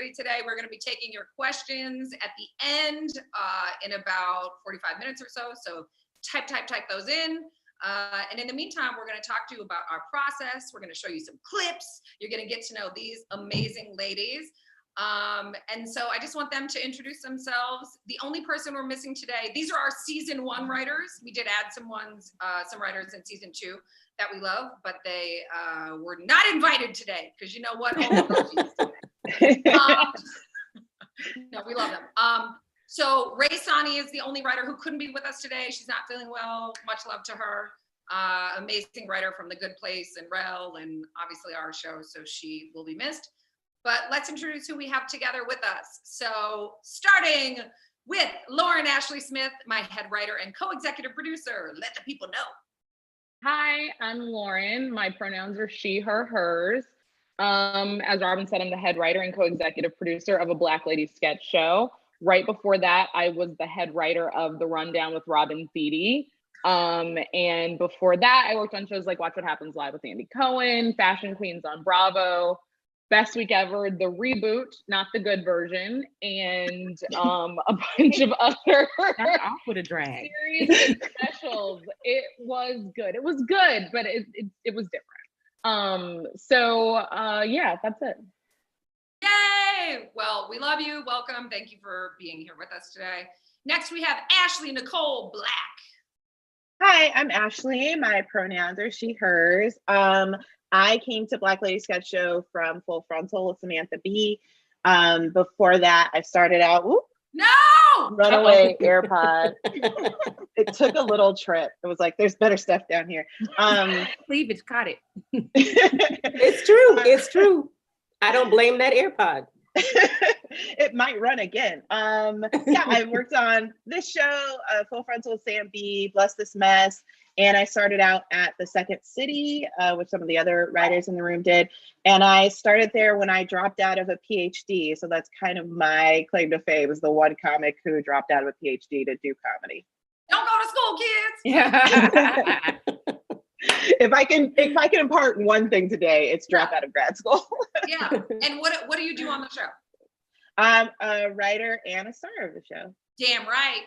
everybody today. We're going to be taking your questions at the end in about 45 minutes or so. So type those in. And in the meantime, we're going to talk to you about our process. We're going to show you some clips. You're going to get to know these amazing ladies. And so I just want them to introduce themselves. The only person we're missing today, these are our season 1 writers. We did add some writers in season 2 that we love, but they were not invited today because you know what? No, we love them. So Ray Sani is the only writer who couldn't be with us today. She's not feeling well. Much love to her. Amazing writer from The Good Place and Rel, and obviously our show, so she will be missed. But let's introduce who we have together with us. So starting with Lauren Ashley Smith, my head writer and co-executive producer. Let the people know. Hi, I'm Lauren. My pronouns are she, her, hers. As Robin said, I'm the head writer and co-executive producer of a Black Lady sketch show. Right before that, I was the head writer of The Rundown with Robin Thede. And before that, I worked on shows like Watch What Happens Live with Andy Cohen, Fashion Queens on Bravo, Best Week Ever, the reboot, not the good version, and a bunch of other off with a drag series and specials. It was good. It was good, but it was different. Yeah, that's it. Yay! Well, we love you. Welcome. Thank you for being here with us today. Next, we have Ashley Nicole Black. Hi, I'm Ashley. My pronouns are she, hers. I came to Black Lady Sketch Show from Full Frontal with Samantha Bee. Before that, I started out, runaway AirPod. It took a little trip. It was like, there's better stuff down here. Cleavage caught it. It's true. It's true. I don't blame that AirPod. It might run again. I worked on this show, Full Frontal with Sam B, Bless This Mess. And I started out at the Second City, which some of the other writers in the room did. And I started there when I dropped out of a PhD. So that's kind of my claim to fame, was the one comic who dropped out of a PhD to do comedy. Don't go to school, kids. Yeah. If I can impart one thing today, it's drop out of grad school. Yeah. And what do you do on the show? I'm a writer and a star of the show. Damn right.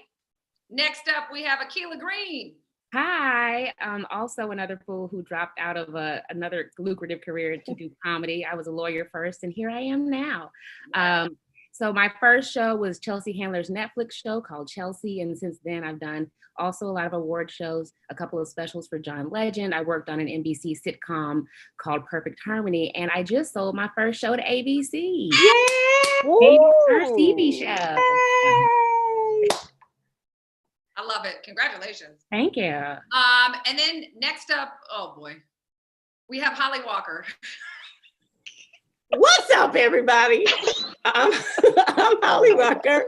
Next up, we have Akilah Green. Hi, also another fool who dropped out of another lucrative career to do comedy. I was a lawyer first, and here I am now. So my first show was Chelsea Handler's Netflix show called Chelsea, and since then I've done also a lot of award shows, a couple of specials for John Legend. I worked on an NBC sitcom called Perfect Harmony, and I just sold my first show to ABC. Yay! First TV show. I love it. Congratulations. Thank you. And then next up, oh boy, we have Holly Walker. What's up, everybody? I'm Holly Walker.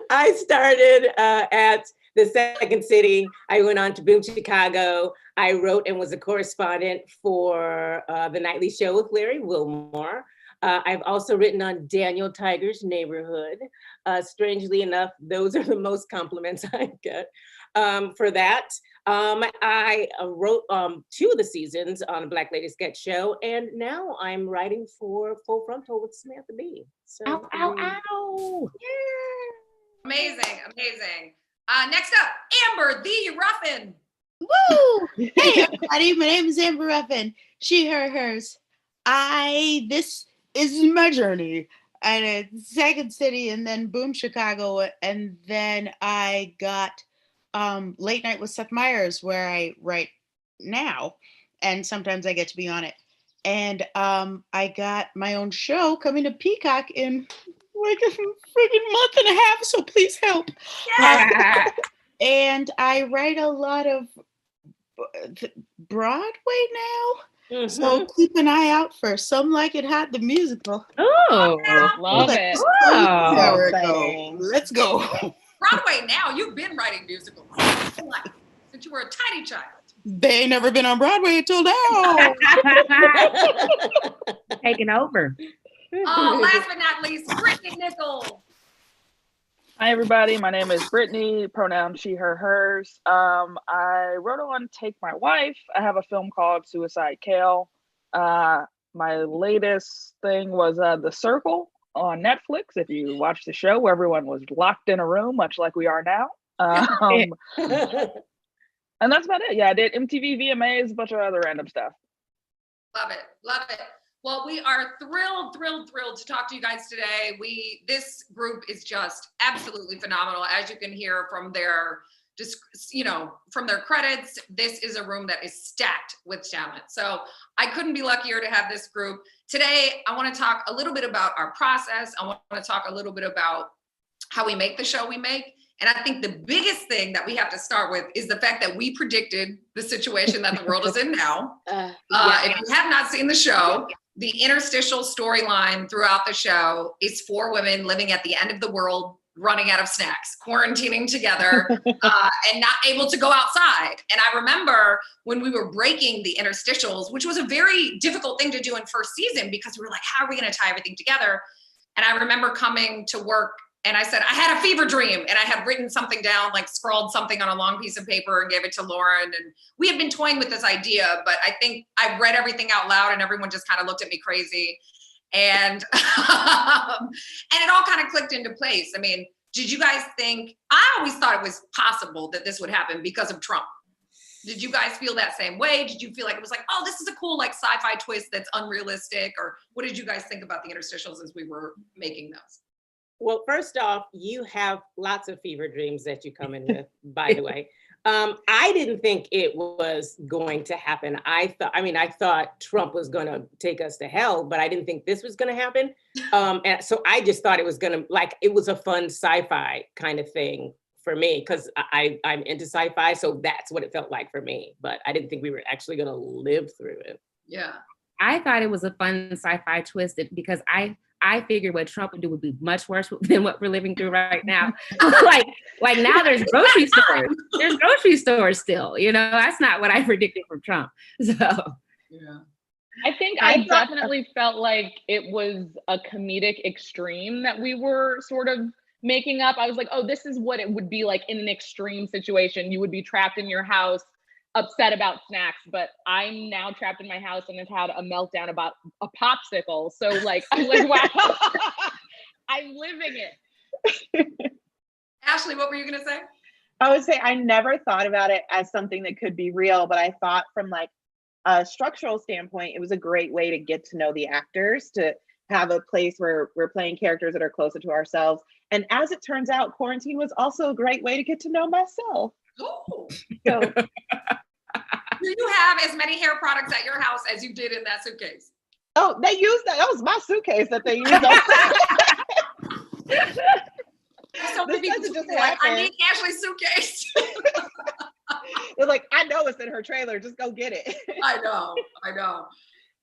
I started at the Second City. I went on to Boom Chicago. I wrote and was a correspondent for The Nightly Show with Larry Wilmore. I've also written on Daniel Tiger's Neighborhood. Strangely enough, those are the most compliments I get for that. I wrote 2 of the seasons on a Black Lady Sketch Show, and now I'm writing for Full Frontal with Samantha Bee. So, Ow, ow, ow. Yeah. Amazing, amazing. Next up, Amber the Ruffin. Woo! Hey everybody, my name is Amber Ruffin. She, her, hers. This is my journey. And it's Second City and then Boom Chicago. And then I got Late Night with Seth Meyers, where I write now. And sometimes I get to be on it. And I got my own show coming to Peacock in like a freaking month and a half. So please help. Yeah. And I write a lot of Broadway now. Mm-hmm. So keep an eye out for Some Like It Hot, the musical. Oh, love it. Oh, let's go. Broadway now, you've been writing musicals since you were a tiny child. They ain't never been on Broadway until now. Taking over. Last but not least, Brittany Nichols. Hi, everybody. My name is Brittany, pronoun she, her, hers. I wrote on Take My Wife. I have a film called Suicide Kale. My latest thing was The Circle on Netflix. If you watch the show, where everyone was locked in a room, much like we are now. And that's about it. Yeah, I did MTV VMAs, a bunch of other random stuff. Love it. Love it. Well, we are thrilled to talk to you guys today. This group is just absolutely phenomenal. As you can hear from their, just, from their credits, this is a room that is stacked with talent. So I couldn't be luckier to have this group. Today, I want to talk a little bit about our process. I want to talk a little bit about how we make the show we make. And I think the biggest thing that we have to start with is the fact that we predicted the situation that the world is in now. If you have not seen the show, the interstitial storyline throughout the show is 4 women living at the end of the world, running out of snacks, quarantining together, and not able to go outside. And I remember when we were breaking the interstitials, which was a very difficult thing to do in first season, because we were like, how are we going to tie everything together? And I remember coming to work and I said, I had a fever dream. And I had written something down, like scrawled something on a long piece of paper and gave it to Lauren. And we had been toying with this idea, but I think I read everything out loud and everyone just kind of looked at me crazy. And, and it all kind of clicked into place. I mean, did you guys think, I always thought it was possible that this would happen because of Trump. Did you guys feel that same way? Did you feel like it was like, oh, this is a cool like sci-fi twist that's unrealistic? Or what did you guys think about the interstitials as we were making those? Well, first off, you have lots of fever dreams that you come in with, by the way. I didn't think it was going to happen. I thought Trump was going to take us to hell, but I didn't think this was going to happen. And so I just thought it was going to, like, it was a fun sci-fi kind of thing for me, because I'm into sci-fi. So that's what it felt like for me. But I didn't think we were actually going to live through it. Yeah. I thought it was a fun sci-fi twist because I figured what Trump would do would be much worse than what we're living through right now. like now there's grocery stores. There's grocery stores still, that's not what I predicted from Trump. So yeah. I think I definitely felt like it was a comedic extreme that we were sort of making up. I was like, oh, this is what it would be like in an extreme situation. You would be trapped in your house, upset about snacks, but I'm now trapped in my house and have had a meltdown about a popsicle. So like, I'm like, wow, I'm living it. Ashley, what were you gonna say? I would say I never thought about it as something that could be real, but I thought from like a structural standpoint, it was a great way to get to know the actors, to have a place where we're playing characters that are closer to ourselves. And as it turns out, quarantine was also a great way to get to know myself. Oh. So, do you have as many hair products at your house as you did in that suitcase? oh, they used that. That was my suitcase that they used. So many people just like, I happen. need Ashley's suitcase. They're like, I know it's in her trailer. Just go get it. I know.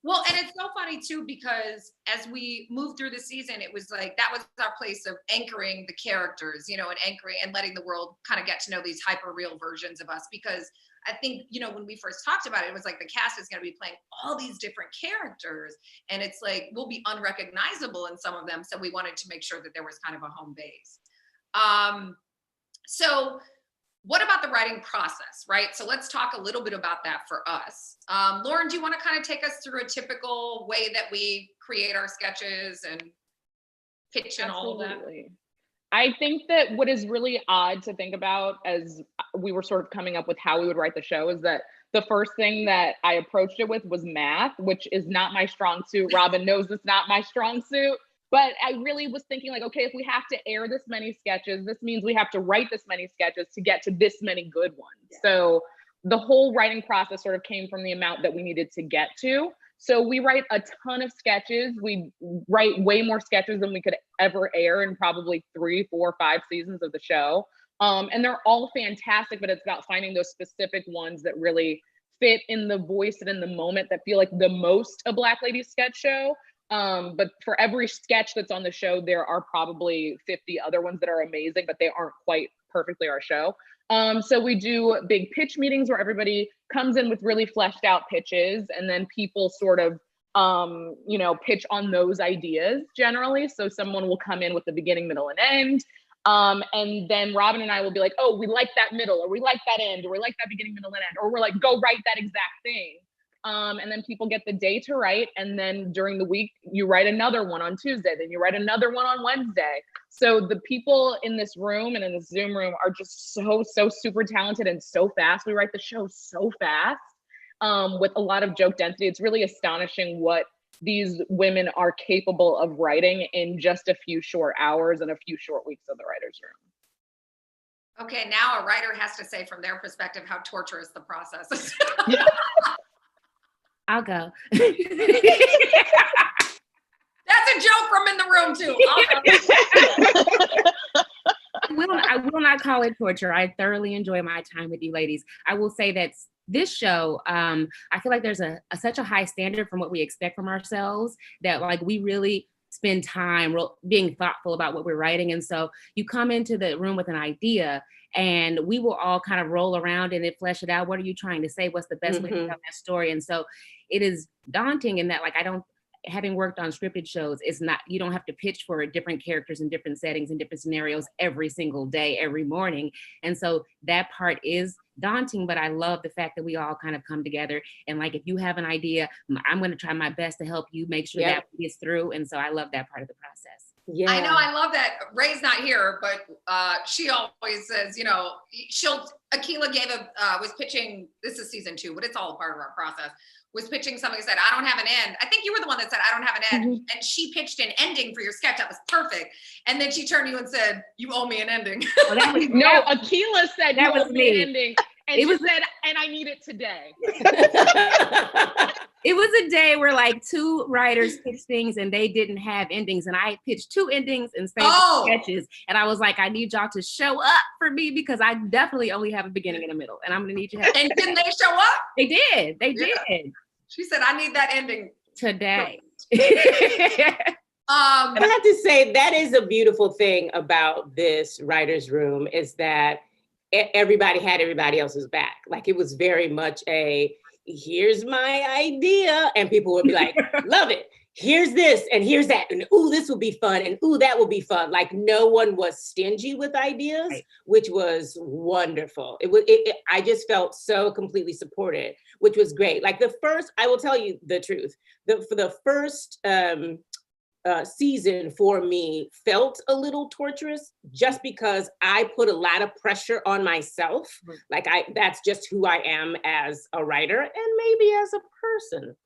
Well, and it's so funny too, because as we moved through the season, it was like, that was our place of anchoring the characters, and anchoring and letting the world kind of get to know these hyper real versions of us. Because I think, when we first talked about it, it was like the cast is going to be playing all these different characters, and it's like, we'll be unrecognizable in some of them. So we wanted to make sure that there was kind of a home base. So what about the writing process, right? So let's talk a little bit about that for us. Lauren, do you want to kind of take us through a typical way that we create our sketches and pitch and all of that? Absolutely. I think that what is really odd to think about as we were sort of coming up with how we would write the show is that the first thing that I approached it with was math, which is not my strong suit. Robin knows it's not my strong suit. But I really was thinking like, okay, if we have to air this many sketches, this means we have to write this many sketches to get to this many good ones. Yeah. So the whole writing process sort of came from the amount that we needed to get to. So we write a ton of sketches. We write way more sketches than we could ever air in probably 3, 4, 5 seasons of the show. And they're all fantastic, but it's about finding those specific ones that really fit in the voice and in the moment that feel like the most a Black Lady sketch show. But for every sketch that's on the show, there are probably 50 other ones that are amazing, but they aren't quite perfectly our show. So we do big pitch meetings where everybody comes in with really fleshed out pitches, and then people sort of, pitch on those ideas generally. So someone will come in with the beginning, middle, and end. And then Robin and I will be like, oh, we like that middle, or we like that end, or we like that beginning, middle, and end, or we're like, go write that exact thing. And then people get the day to write. And then during the week, you write another one on Tuesday, then you write another one on Wednesday. So the people in this room and in this Zoom room are just so super talented and so fast. We write the show so fast with a lot of joke density. It's really astonishing what these women are capable of writing in just a few short hours and a few short weeks of the writer's room. Okay, now a writer has to say from their perspective how torturous the process is. I'll go. That's a joke from in the room too. I will not call it torture. I thoroughly enjoy my time with you ladies. I will say that this show, I feel like there's such a high standard from what we expect from ourselves that like we really spend time being thoughtful about what we're writing. And so you come into the room with an idea and we will all kind of roll around and flesh it out. What are you trying to say? What's the best way to tell that story? And so it is daunting in that, like, having worked on scripted shows, you don't have to pitch for different characters in different settings and different scenarios every single day, every morning. And so that part is daunting, but I love the fact that we all kind of come together and like, if you have an idea, I'm going to try my best to help you make sure that gets through. And so I love that part of the process. Yeah. I know, I love that. Ray's not here, but she always says, you know, Akilah was pitching, this is season 2, but it's all part of our process, was pitching something, said, I don't have an end. I think you were the one that said, I don't have an end. And she pitched an ending for your sketch. That was perfect. And then she turned to you and said, you owe me an ending. Well, no, Akilah said, that was me. An ending. And she said, and I need it today. It was a day where like 2 writers pitched things and they didn't have endings. And I pitched 2 endings and sketches. And I was like, I need y'all to show up for me because I definitely only have a beginning and a middle. And I'm going to need your help. And didn't they show up? They did. They did. She said, I need that ending today. I have to say, that is a beautiful thing about this writer's room is that everybody had everybody else's back. Like it was very much here's my idea. And people would be like, love it. Here's this and here's that. And ooh, this will be fun. And ooh, that will be fun. Like no one was stingy with ideas, which was wonderful. I just felt so completely supported, which was great. Like I will tell you the truth. For the first season for me felt a little torturous just because I put a lot of pressure on myself. Like that's just who I am as a writer and maybe as a person.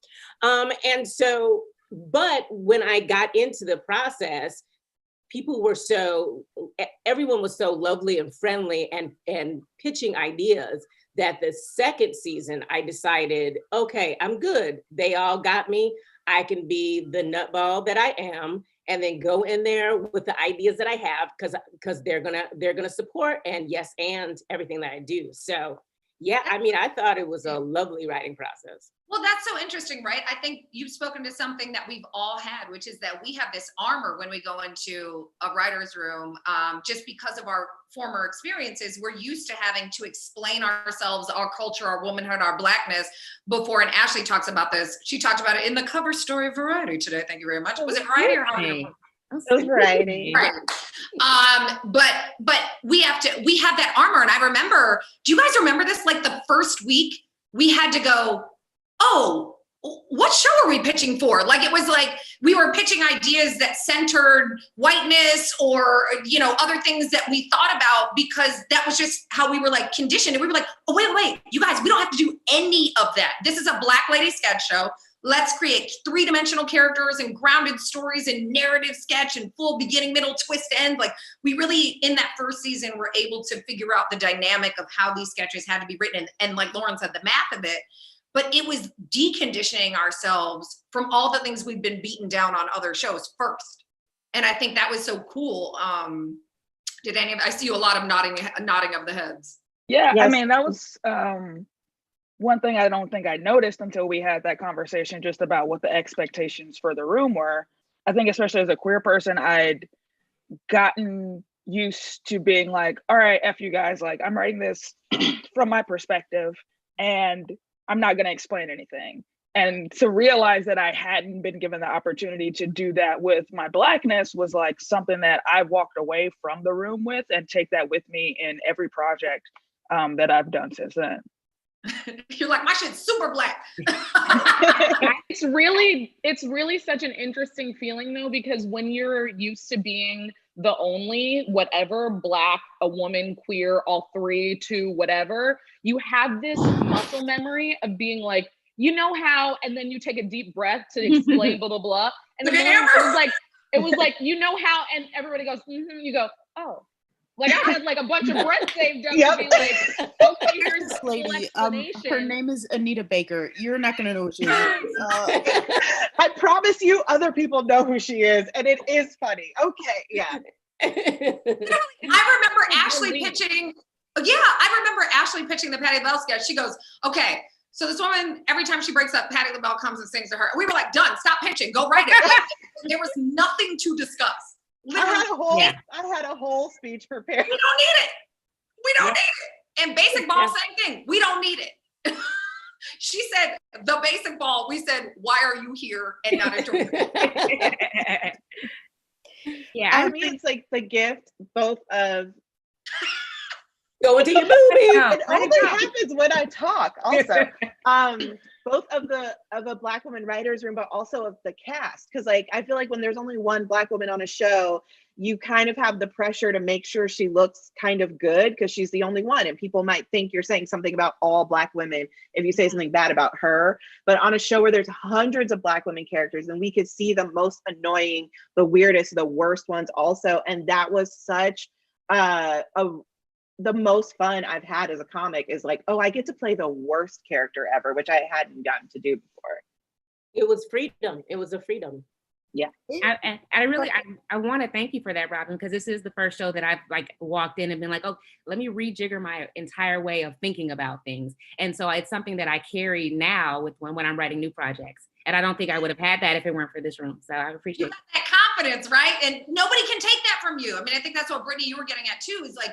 And so, but when I got into the process, everyone was so lovely and friendly and pitching ideas that the second season I decided, okay, I'm good. They all got me. I can be the nutball that I am and then go in there with the ideas that I have because they're gonna support and everything that I do. So yeah, I mean, I thought it was a lovely writing process. Well, that's so interesting, right? I think you've spoken to something that we've all had, which is that we have this armor when we go into a writer's room, just because of our former experiences. We're used to having to explain ourselves, our culture, our womanhood, our Blackness before. And Ashley talks about this. She talked about it in the cover story of Variety today. Thank you very much. Was it Variety or how? It was Variety. Right. But we have that armor. And I remember, do you guys remember this? Like the first week we had to go, oh, what show are we pitching for? Like, it was like, we were pitching ideas that centered whiteness or, you know, other things that we thought about because that was just how we were like conditioned. And we were like, oh, wait, you guys, we don't have to do any of that. This is a Black lady sketch show. Let's create 3-dimensional characters and grounded stories and narrative sketch and full beginning, middle, twist, end. Like we really, in that first season, were able to figure out the dynamic of how these sketches had to be written. And like Lauren said, the math of it, but it was deconditioning ourselves from all the things we've been beaten down on other shows first. And I think that was so cool. I see you a lot of nodding of the heads. Yeah, yes. I mean, that was one thing I don't think I noticed until we had that conversation just about what the expectations for the room were. I think especially as a queer person, I'd gotten used to being like, all right, F you guys, like I'm writing this from my perspective and I'm not going to explain anything. And to realize that I hadn't been given the opportunity to do that with my Blackness was like something that I walked away from the room with and take that with me in every project that I've done since then. You're like, my shit's super black. It's really such an interesting feeling though, because when you're used to being the only whatever, black, a woman, queer, all three, two, whatever, you have this muscle memory of being like, you know how, and then you take a deep breath to explain blah blah blah. And then it was like, you know how, and everybody goes, mm-hmm, you go, oh. Like I had like a bunch of breath saved up to be like, okay, here's This the full lady, explanation. her name is Anita Baker. You're not gonna know what she is. I promise you, other people know who she is, and it is funny. Okay, yeah. I remember Ashley pitching. Yeah, I remember Ashley pitching the Patti LaBelle sketch. She goes, "Okay, so this woman, every time she breaks up, Patti LaBelle comes and sings to her." We were like, "Done. Stop pitching. Go write it." Like, there was nothing to discuss. Literally, I had a whole speech prepared. we don't need it. We don't need it. And Basic Ball, same thing. We don't need it. She said the Basic Ball. We said, why are you here and not at your Yeah, For me, it's like the gift both of Go into your movie. No, it only happens when I talk. Also, both of the Black woman writers room, but also of the cast, because like I feel like when there's only one Black woman on a show, you kind of have the pressure to make sure she looks kind of good because she's the only one, and people might think you're saying something about all Black women if you say something bad about her. But on a show where there's hundreds of Black women characters, and we could see the most annoying, the weirdest, the worst ones also, and that was such the most fun I've had as a comic is like, oh, I get to play the worst character ever, which I hadn't gotten to do before. It was freedom. It was a freedom. Yeah. I want to thank you for that, Robin, because this is the first show that I've like walked in and been like, oh, let me rejigger my entire way of thinking about things. And so it's something that I carry now with when I'm writing new projects. And I don't think I would have had that if it weren't for this room. So I appreciate that confidence, right? And nobody can take that from you. I mean, I think that's what Brittany, you were getting at too, is like,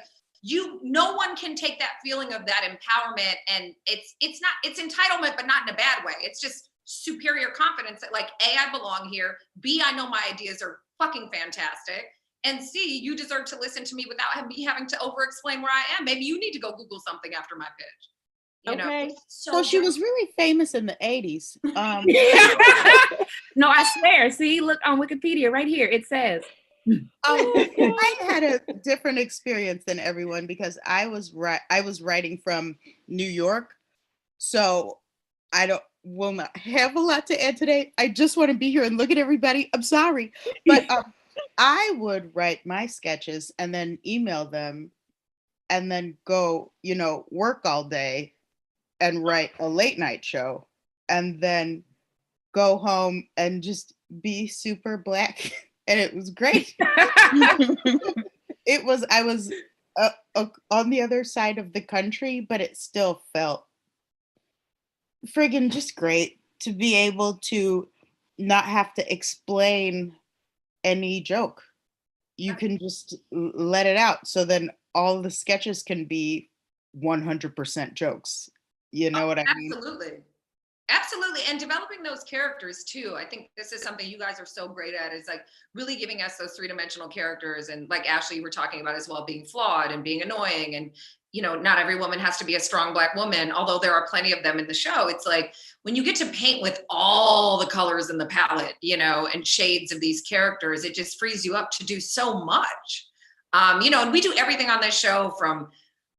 no one can take that feeling of that empowerment, and it's entitlement, but not in a bad way. It's just superior confidence that like, A, I belong here, B, I know my ideas are fucking fantastic, and C, you deserve to listen to me without me having to over explain where I am. Maybe you need to go Google something after my pitch. You know? So she was really famous in the 80s. No, I swear. See, look on Wikipedia right here. It says. I had a different experience than everyone because I was writing from New York, so I will not have a lot to add today. I just want to be here and look at everybody. I'm sorry, but I would write my sketches and then email them, and then go, work all day and write a late night show, and then go home and just be super Black. And it was great. I was on the other side of the country, but it still felt friggin' just great to be able to not have to explain any joke. You can just let it out. So then all the sketches can be 100% jokes. You know what I mean? Absolutely. And developing those characters too. I think this is something you guys are so great at, is like really giving us those three-dimensional characters. And like Ashley, you were talking about as well, being flawed and being annoying. And, not every woman has to be a strong Black woman, although there are plenty of them in the show. It's like when you get to paint with all the colors in the palette, and shades of these characters, it just frees you up to do so much. And we do everything on this show from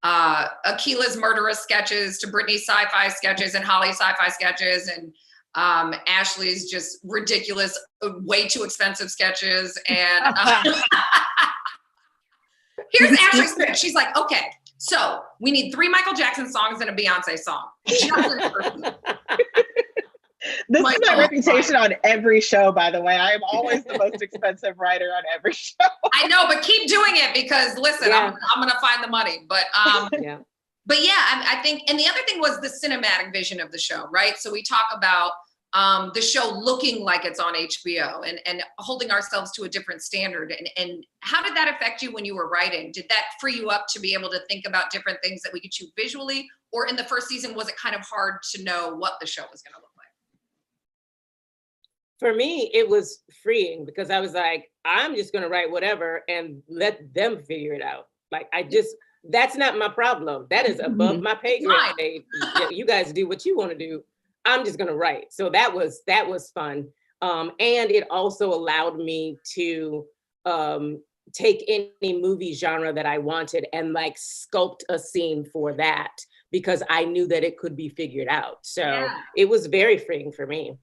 Akila's murderous sketches to Brittany's sci-fi sketches and Holly's sci-fi sketches and Ashley's just ridiculous, way too expensive sketches. And here's Ashley's pitch. She's like, okay, so we need 3 Michael Jackson songs and a Beyonce song. This is my reputation on every show, by the way. I am always the most expensive writer on every show. I know, but keep doing it because listen, I'm going to find the money. But But yeah, I think, and the other thing was the cinematic vision of the show, right? So we talk about the show looking like it's on HBO and holding ourselves to a different standard. And how did that affect you when you were writing? Did that free you up to be able to think about different things that we could shoot visually? Or in the first season, was it kind of hard to know what the show was going to look like? For me, it was freeing because I was like, I'm just going to write whatever and let them figure it out. Like, I just That's not my problem. That is above my pay Fine. grade. You guys do what you want to do. I'm just gonna write. So that was fun. And it also allowed me to take any movie genre that I wanted and like sculpt a scene for that, because I knew that it could be figured out. So Yeah. it was very freeing for me.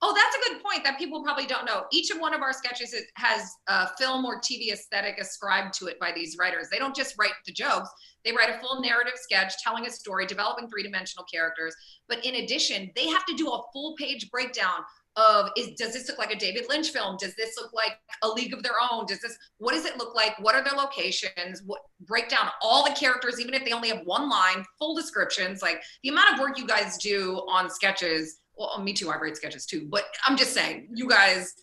Oh, that's a good point that people probably don't know. Each of one of our sketches has a film or TV aesthetic ascribed to it by these writers. They don't just write the jokes. They write a full narrative sketch, telling a story, developing three-dimensional characters. But in addition, they have to do a full page breakdown of, does this look like a David Lynch film? Does this look like A League of Their Own? What does it look like? What are their locations? Break down all the characters, even if they only have one line, full descriptions. Like the amount of work you guys do on sketches. Well, me too, I write sketches too, but I'm just saying, you guys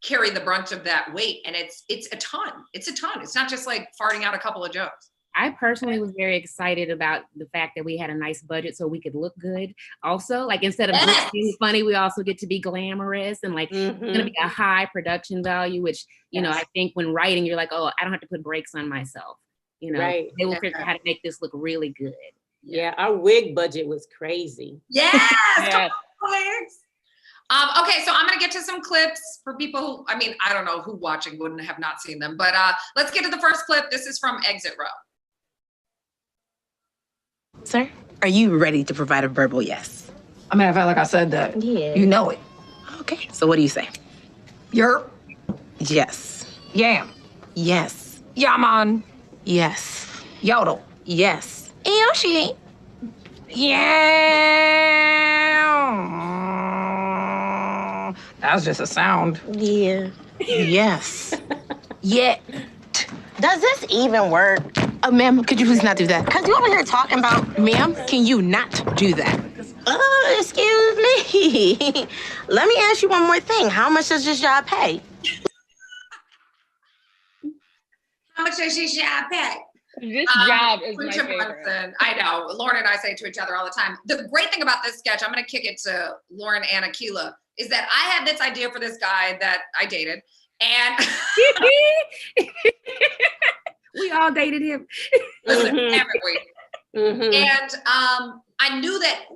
carry the brunt of that weight, and it's a ton. It's a ton. It's not just like farting out a couple of jokes. I personally was very excited about the fact that we had a nice budget so we could look good. Also, like instead of just being funny, we also get to be glamorous, and like it's gonna be a high production value, which, you know, I think when writing, you're like, oh, I don't have to put brakes on myself. You know, Right. they will figure out how to make this look really good. Yeah, our wig budget was crazy. Yes! Yes. Wigs. Okay, so I'm gonna get to some clips for people who, I mean, I don't know who watching wouldn't have not seen them, but let's get to the first clip. This is from Exit Row. Sir, are you ready to provide a verbal yes? I mean, I felt like I said that. Yeah. You know it. Okay, so what do you say? Yerp. Yes. Yam. Yes. Yaman. Yes. Yodel. Yes. Yoshi. Yeah. That was just a sound. Yeah. Yes. Yeah. Does this even work? Ma'am, could you please not do that? Because you over here talking about, ma'am, can you not do that? Excuse me. Let me ask you one more thing. How much does this job pay? How much does this job pay? This job is my Quinta favorite. Brunson. I know. Lauren and I say it to each other all the time. The great thing about this sketch, I'm going to kick it to Lauren and Akilah, is that I had this idea for this guy that I dated. And We all dated him. listen, Mhm. every week. Mhm. And I knew that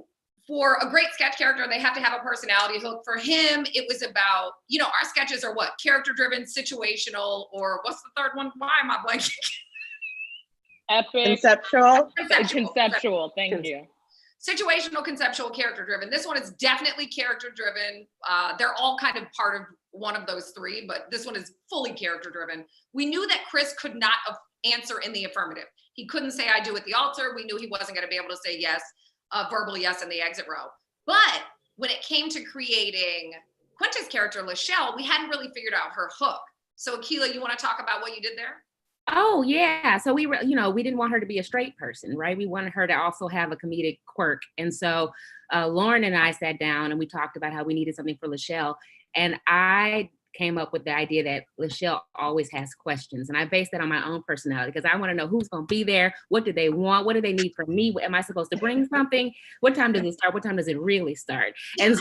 for a great sketch character, they have to have a personality hook. For him, it was about, you know, our sketches are what? Character driven, situational, or what's the third one? Why am I blanking? Epic. Conceptual. Conceptual. Thank you. Situational, conceptual, character driven. This one is definitely character driven. They're all kind of part of one of those three, but this one is fully character driven. We knew that Chris could not answer in the affirmative. He couldn't say I do at the altar. We knew he wasn't going to be able to say yes, verbal yes in the exit row. But when it came to creating Quinta's character, Lachelle, we hadn't really figured out her hook. So Akilah, you want to talk about what you did there? Oh yeah. So we were, you know, we didn't want her to be a straight person, right? We wanted her to also have a comedic quirk. And so Lauren and I sat down and we talked about how we needed something for Lachelle. And I came up with the idea that Lachelle always has questions. And I based that on my own personality because I want to know who's going to be there. What do they want? What do they need from me? Am I supposed to bring something? What time does it start? What time does it really start? And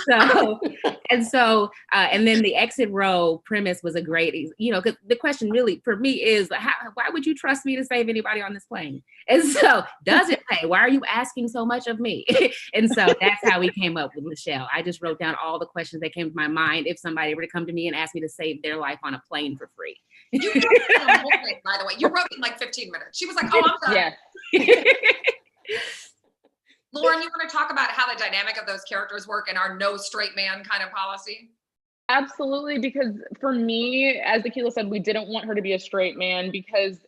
then the exit row premise was a great, you know, because the question really for me is, why would you trust me to save anybody on this plane? And so does it pay? Why are you asking so much of me? And so that's how we came up with Lachelle. I just wrote down all the questions that came to my mind if somebody were to come to me and ask me to save their life on a plane for free. You wrote it in a whole thing, by the way. You wrote it in like 15 minutes. She was like, oh, I'm done. Yeah. Lauren, you want to talk about how the dynamic of those characters work in our no straight man kind of policy? Absolutely, because for me, as Akilah said, we didn't want her to be a straight man because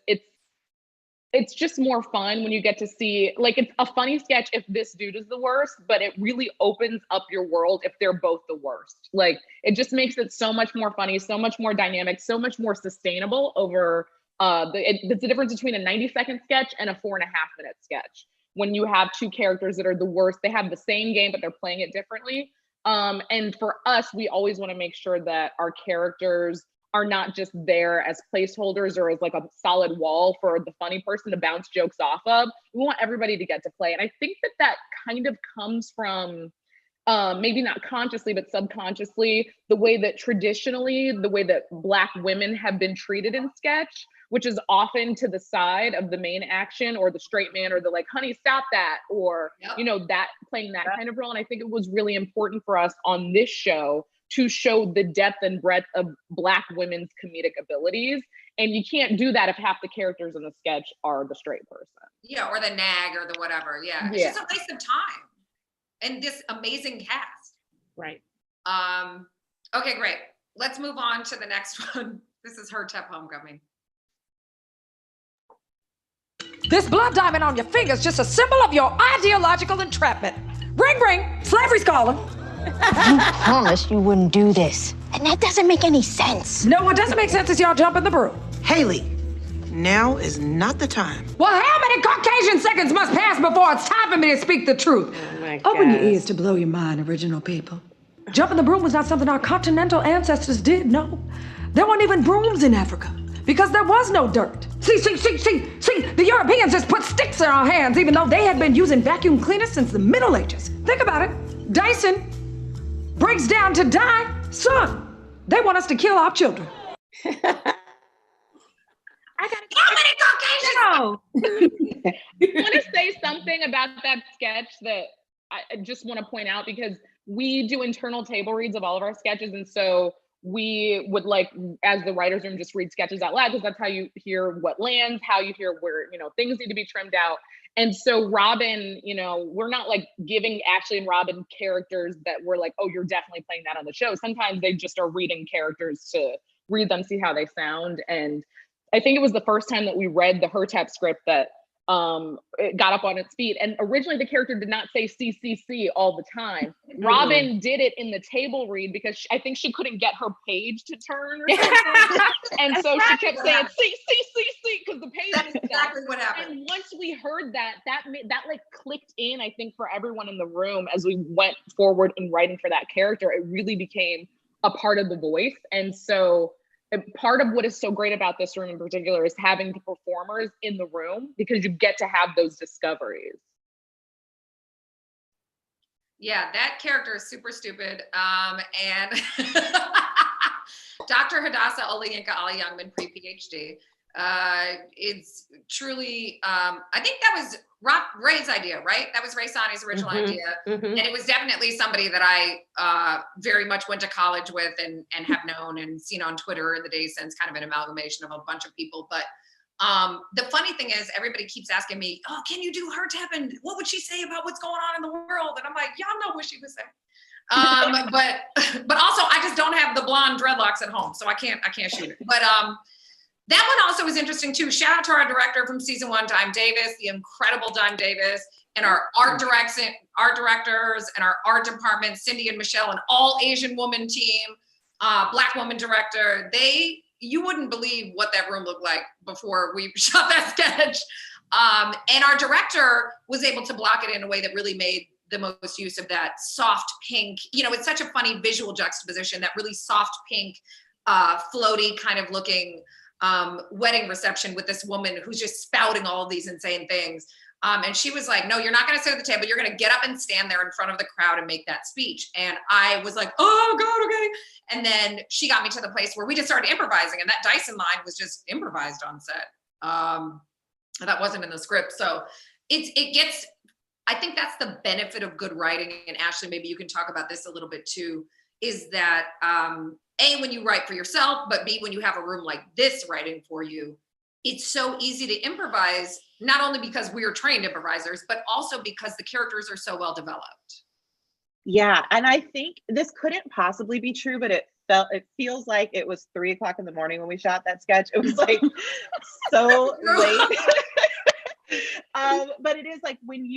it's just more fun when you get to see, like, it's a funny sketch if this dude is the worst, but it really opens up your world if they're both the worst. Like, it just makes it so much more funny, so much more dynamic, so much more sustainable over it's the difference between a 90-second sketch and a 4.5-minute sketch. When you have two characters that are the worst, they have the same game, but they're playing it differently. And for us, we always want to make sure that our characters are not just there as placeholders or as like a solid wall for the funny person to bounce jokes off of. We want everybody to get to play. And I think that kind of comes from maybe not consciously, but subconsciously, the way that Black women have been treated in sketch, which is often to the side of the main action or the straight man or the like, honey, stop that, or, that playing that kind of role. And I think it was really important for us on this show to show the depth and breadth of Black women's comedic abilities. And you can't do that if half the characters in the sketch are the straight person. Yeah, or the nag or the whatever. Yeah, it's just a waste of time. And this amazing cast. Right. Okay, great. Let's move on to the next one. This is Hurtep Homecoming. This blood diamond on your finger is just a symbol of your ideological entrapment. Ring, ring, slavery's calling. You promised you wouldn't do this. And that doesn't make any sense. No, what doesn't make sense is y'all jumping the broom. Haley, now is not the time. Well, how many Caucasian seconds must pass before it's time for me to speak the truth? Oh my Open your gosh. ears to blow your mind, original people. Jumping the broom was not something our continental ancestors did, no. There weren't even brooms in Africa because there was no dirt. See, the Europeans just put sticks in our hands even though they had been using vacuum cleaners since the Middle Ages. Think about it. Dyson breaks down to die. Son, they want us to kill our children. How many Caucasians? I want to say something about that sketch that I just want to point out, because we do internal table reads of all of our sketches. And so we would like, as the writer's room, just read sketches out loud, because that's how you hear what lands, how you hear where, things need to be trimmed out. And so Robin, we're not like giving Ashley and Robin characters that we're like, oh, you're definitely playing that on the show. Sometimes they just are reading characters to read them, see how they sound. And I think it was the first time that we read the Hurtep script that it got up on its feet. And originally the character did not say CCC all the time. Robin did it in the table read because I think she couldn't get her page to turn or something. And so she kept saying C because the page That's exactly what happened. And once we heard that like clicked in, I think, for everyone in the room as we went forward in writing for that character. It really became a part of the voice. And so part of what is so great about this room in particular is having the performers in the room, because you get to have those discoveries. Yeah, that character is super stupid. And Dr. Hadassah Olayinka Ali Youngman, pre-PhD, it's truly, I think that was Ray's idea, right? That was Ray Sani's original idea. And it was definitely somebody that I very much went to college with and have known and seen on Twitter in the days since, kind of an amalgamation of a bunch of people. But the funny thing is, everybody keeps asking me, oh, can you do Hurtep? And what would she say about what's going on in the world? And I'm like, y'all know what she would say. But also I just don't have the blonde dreadlocks at home, so I can't shoot it. But that one also was interesting too. Shout out to our director from season 1, Dime Davis, the incredible Dime Davis, and our art directors and our art department, Cindy and Michelle, an all Asian woman team, Black woman director. You wouldn't believe what that room looked like before we shot that sketch. And our director was able to block it in a way that really made the most use of that soft pink. It's such a funny visual juxtaposition, that really soft pink, floaty kind of looking wedding reception with this woman who's just spouting all of these insane things. And she was like, no, you're not going to sit at the table. You're going to get up and stand there in front of the crowd and make that speech. And I was like, oh God, okay. And then she got me to the place where we just started improvising, and that Dyson line was just improvised on set. That wasn't in the script. So I think that's the benefit of good writing. And Ashley, maybe you can talk about this a little bit too, is that A, when you write for yourself, but B, when you have a room like this writing for you, it's so easy to improvise, not only because we are trained improvisers, but also because the characters are so well developed. Yeah, and I think this couldn't possibly be true, but it feels like it was 3:00 in the morning when we shot that sketch. It was like so late. But it is like, when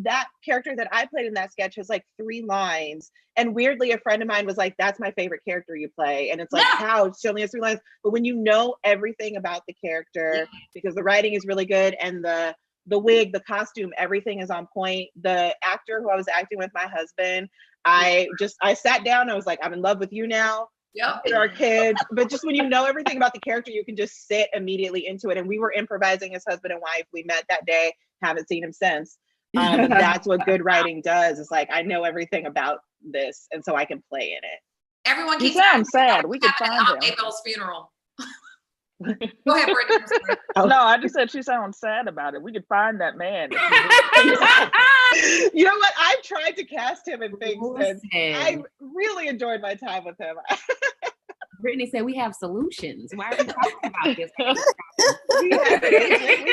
that character that I played in that sketch has like 3 lines, and weirdly a friend of mine was like, that's my favorite character you play, and it's like, how she only has 3 lines. But when you know everything about the character, because the writing is really good, and the wig, the costume, everything is on point. The actor who I was acting with, my husband, I sat down, I was like, I'm in love with you now. Yep. Our kids, but just when you know everything about the character, you can just sit immediately into it. And we were improvising as husband and wife. We met that day, haven't seen him since. That's what good writing does. It's like, I know everything about this, and so I can play in it. Everyone He keeps sounds asking sad. about We what could happened find at him. Maybell's funeral. Go ahead, Brittany. I'm sorry. No, I just said she sounds sad about it. We could find that man. You know what? I've tried to cast him in things, and I Listen, really enjoyed my time with him. Brittany said we have solutions. Why are we talking about this?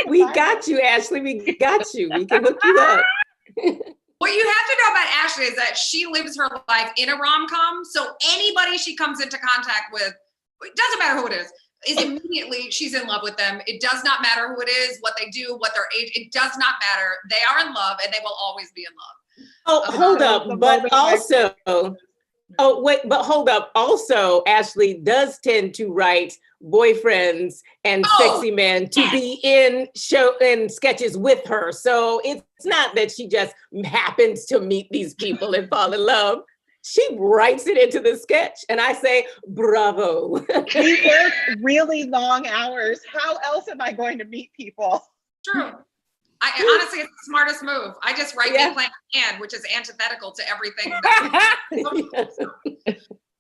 We got you, Ashley. We got you. We can hook you up. What you have to know about Ashley is that she lives her life in a rom-com. So anybody she comes into contact with, it doesn't matter who it is immediately she's in love with them. It does not matter who it is, what they do, what their age. It does not matter. They are in love, and they will always be in love. Oh, hold up. But also, hold up. Also, Ashley does tend to write boyfriends and sexy men to be in sketches with her. So it's not that she just happens to meet these people and fall in love. She writes it into the sketch, and I say, bravo. We work really long hours. How else am I going to meet people? True. Honestly, it's the smartest move. I just write me playing and, which is antithetical to everything.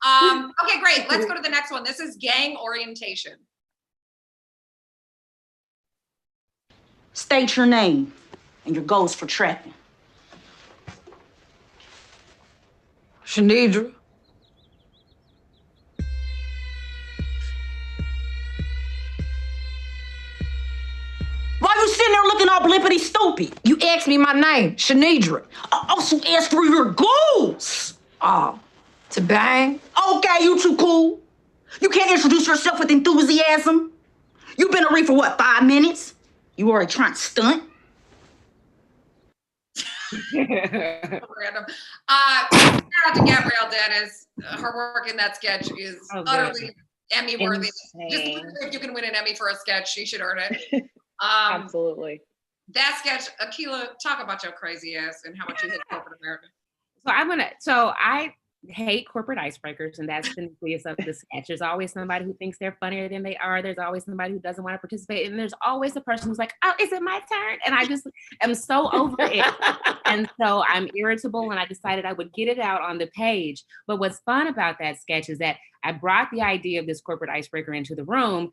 Okay, great. Let's go to the next one. This is gang orientation. State your name and your goals for trapping. Shanidra. Why you sitting there looking all blippity stupid? You asked me my name, Shanidra. I also asked for your goals. Oh, to bang? Okay, you too cool. You can't introduce yourself with enthusiasm. You've been a reef for what, 5 minutes? You already trying to stunt? Random. Shout out to Gabrielle Dennis. Her work in that sketch is utterly Emmy worthy. Just if you can win an Emmy for a sketch, she should earn it. Absolutely. That sketch, Akilah, talk about your crazy ass and how much you hate corporate America. So I hate corporate icebreakers, and that's the nucleus of the sketch. There's always somebody who thinks they're funnier than they are. There's always somebody who doesn't want to participate, and there's always a person who's like, "Oh, is it my turn?" And I just am so over it, and so I'm irritable. And I decided I would get it out on the page. But what's fun about that sketch is that I brought the idea of this corporate icebreaker into the room.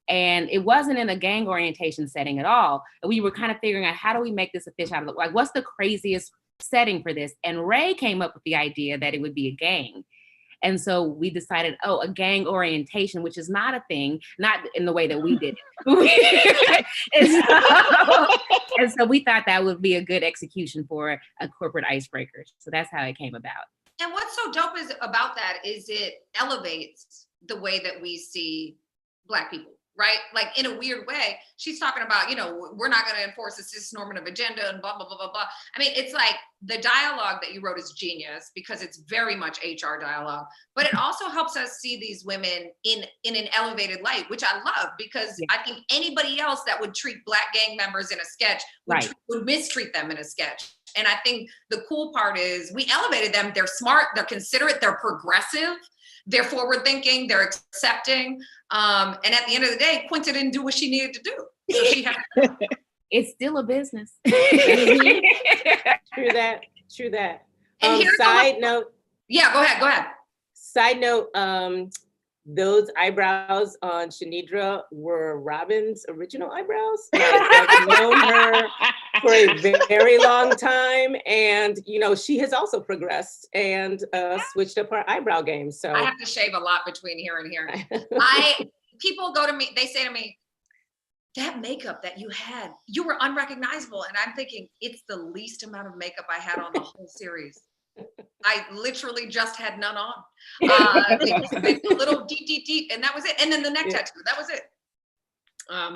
And it wasn't in a gang orientation setting at all. We were kind of figuring out, how do we make this a fish out of the, like, what's the craziest setting for this? And Ray came up with the idea that it would be a gang. And so we decided, a gang orientation, which is not a thing, not in the way that we did it. and so we thought that would be a good execution for a corporate icebreaker. So that's how it came about. And what's so dope about that is it elevates the way that we see Black people. Right? Like, in a weird way, she's talking about, we're not going to enforce this cisnormative agenda and blah, blah, blah, blah, blah. I mean, it's like the dialogue that you wrote is genius because it's very much HR dialogue, but it also helps us see these women in an elevated light, which I love because I think anybody else that would treat Black gang members in a sketch would mistreat them in a sketch. And I think the cool part is we elevated them. They're smart, they're considerate, they're progressive. They're forward thinking, they're accepting. And at the end of the day, Quinta didn't do what she needed to do. So she had It's still a business. True that. And side note. Yeah, go ahead. Side note, those eyebrows on Shanidra were Robin's original eyebrows. I've known her for a very long time, and she has also progressed and switched up her eyebrow game. So I have to shave a lot between here and here. People go to me, they say to me, that makeup that you had, you were unrecognizable. And I'm thinking, it's the least amount of makeup I had on the whole series. I literally just had none on. It was a little deep, and that was it. And then the neck tattoo, that was it.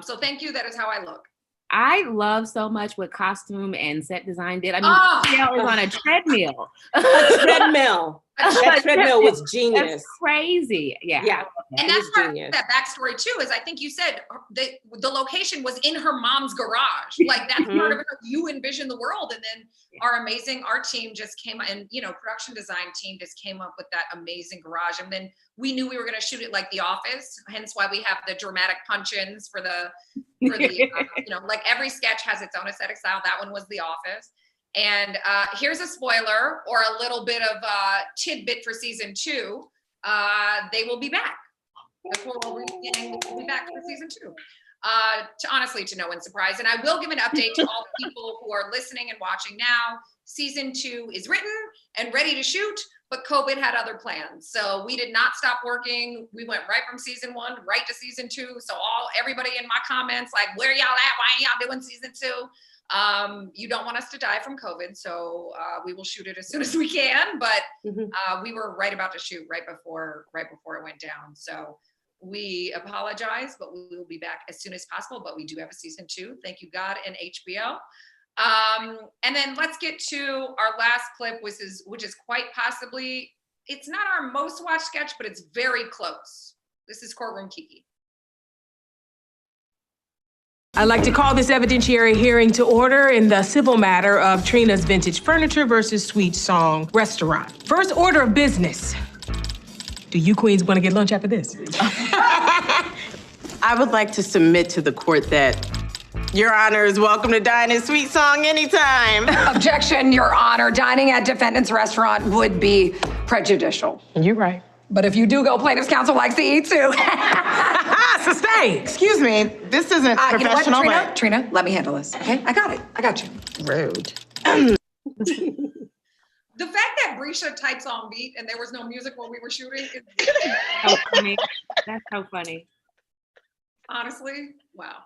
So thank you. That is how I look. I love so much what costume and set design did. I mean, Michelle was on a treadmill. That treadmill was genius. That's crazy. Yeah. And that's part of that backstory too, is I think you said the location was in her mom's garage. Like that's part of how you envision the world. And then our amazing art team just came and, production design team just came up with that amazing garage. And then we knew we were going to shoot it like The Office. Hence why we have the dramatic punch-ins for the like every sketch has its own aesthetic style. That one was The Office. And here's a spoiler or a little bit of a tidbit for season 2. They will be back. The Coral Gang will be back for season 2. Honestly, to no one's surprise. And I will give an update to all the people who are listening and watching now. Season 2 is written and ready to shoot, but COVID had other plans. So we did not stop working. We went right from season 1 right to season 2. So everybody in my comments, like, where y'all at? Why ain't y'all doing season 2? You don't want us to die from COVID. So we will shoot it as soon as we can. But we were right about to shoot right before it went down. So we apologize, but we will be back as soon as possible. But we do have a season 2. Thank you, God and HBO. And then let's get to our last clip, which is quite possibly, it's not our most watched sketch, but it's very close. This is Courtroom Kiki. I'd like to call this evidentiary hearing to order in the civil matter of Trina's Vintage Furniture versus Sweet Song Restaurant. First order of business. Do you queens want to get lunch after this? I would like to submit to the court that Your Honor is welcome to dine in Sweet Song anytime. Objection, Your Honor. Dining at defendant's restaurant would be prejudicial. You're right. But if you do go, plaintiff's counsel likes to eat too. Sustain. Excuse me, this isn't professional. You know what, Trina, let me handle this, okay? I got you. Rude. The fact that Brescia types on beat and there was no music when we were shooting is So funny. That's so funny. honestly, wow.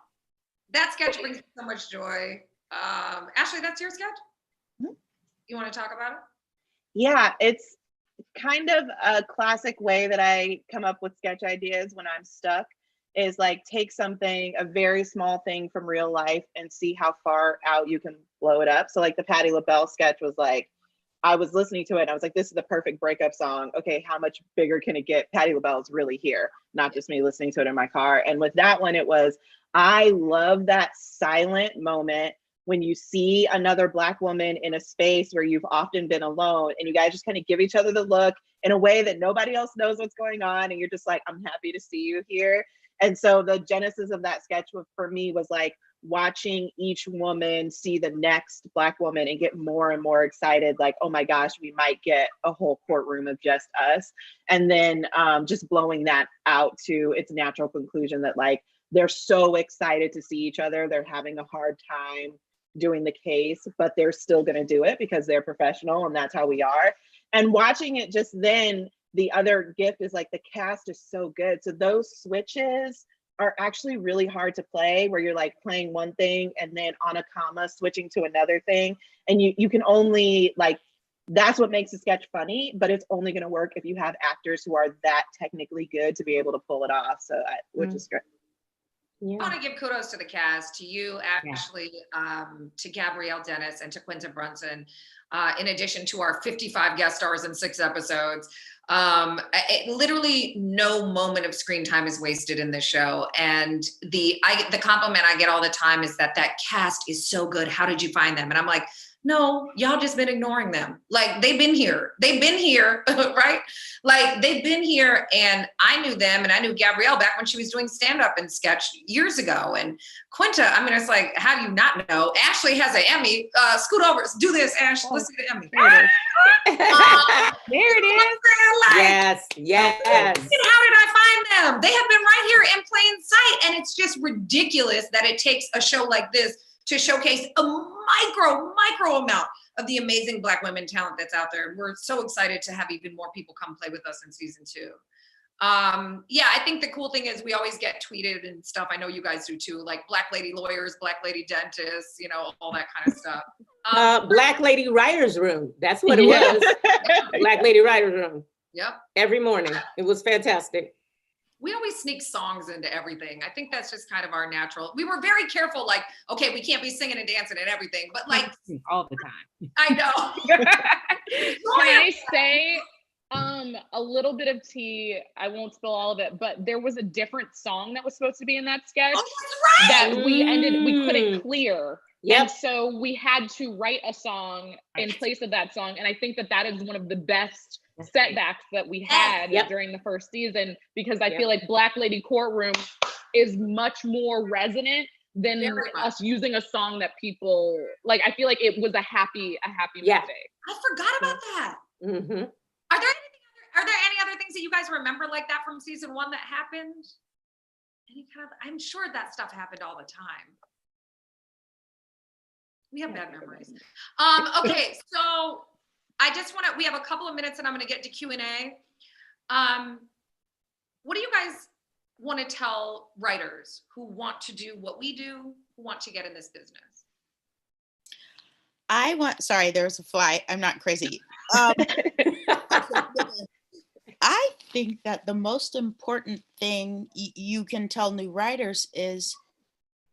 That sketch brings me so much joy. Ashley, that's your sketch? You want to talk about it? Yeah, it's kind of a classic way that I come up with sketch ideas when I'm stuck, is like take something, a very small thing from real life, and see how far out you can blow it up. So like the Patti LaBelle sketch was like, I was listening to it and I was like, this is the perfect breakup song. Okay, how much bigger can it get? Patti LaBelle's really here, not just me listening to it in my car. And with that one, it was, I love that silent moment when you see another Black woman in a space where you've often been alone and you guys just kind of give each other the look in a way that nobody else knows what's going on. And you're just like, I'm happy to see you here. And so the genesis of that sketch for me was like watching each woman see the next Black woman and get more and more excited, like, oh my gosh, we might get a whole courtroom of just us. And then just blowing that out to its natural conclusion that like, they're so excited to see each other. They're having a hard time doing the case, but they're still going to do it because they're professional and that's how we are. And watching it just then, the other gift is like the cast is so good. So those switches are actually really hard to play, where you're like playing one thing and then on a comma switching to another thing. And you can only like, that's what makes a sketch funny, but it's only going to work if you have actors who are that technically good to be able to pull it off. So which is great. I want to give kudos to the cast, to you, Ashley, to Gabrielle Dennis, and to Quinta Brunson, in addition to our 55 guest stars in 6 episodes. Literally no moment of screen time is wasted in this show. And the compliment I get all the time is that cast is so good. How did you find them? And I'm like, no, y'all just been ignoring them. Like they've been here, right? Like they've been here, and I knew them, and I knew Gabrielle back when she was doing stand-up and sketch years ago. And Quinta, I mean, it's like, how do you not know? Ashley has an Emmy. Scoot over, do this, Ash. Let's see the Emmy. There it is. Yes. And how did I find them? They have been right here in plain sight, and it's just ridiculous that it takes a show like this to showcase a micro amount of the amazing Black women talent that's out there. We're so excited to have even more people come play with us in season 2. I think the cool thing is we always get tweeted and stuff. I know you guys do too, like Black lady lawyers, Black lady dentists, all that kind of stuff. Black lady writer's room. That's what it was. Black lady writer's room. Yep. Every morning. It was fantastic. We always sneak songs into everything. I think that's just kind of our natural. We were very careful, like, okay, we can't be singing and dancing and everything, but like all the time. I know. Can I say a little bit of tea? I won't spill all of it, but there was a different song that was supposed to be in that sketch that we couldn't clear. Yep. And so we had to write a song in place of that song. And I think that is one of the best setbacks that we had during the first season, because I feel like Black Lady Courtroom is much more resonant than Very much. us using a song that people like. I feel like it was a happy Yeah. mistake. I forgot about that. Mm-hmm. Are there any other things that you guys remember like that from season 1 that happened? Any kind of, I'm sure that stuff happened all the time. We have bad memories. Okay, so I just want to, we have a couple of minutes and I'm going to get to Q&A. What do you guys want to tell writers who want to do what we do, who want to get in this business? Sorry, there was a fly. I'm not crazy. I think that the most important thing you can tell new writers is,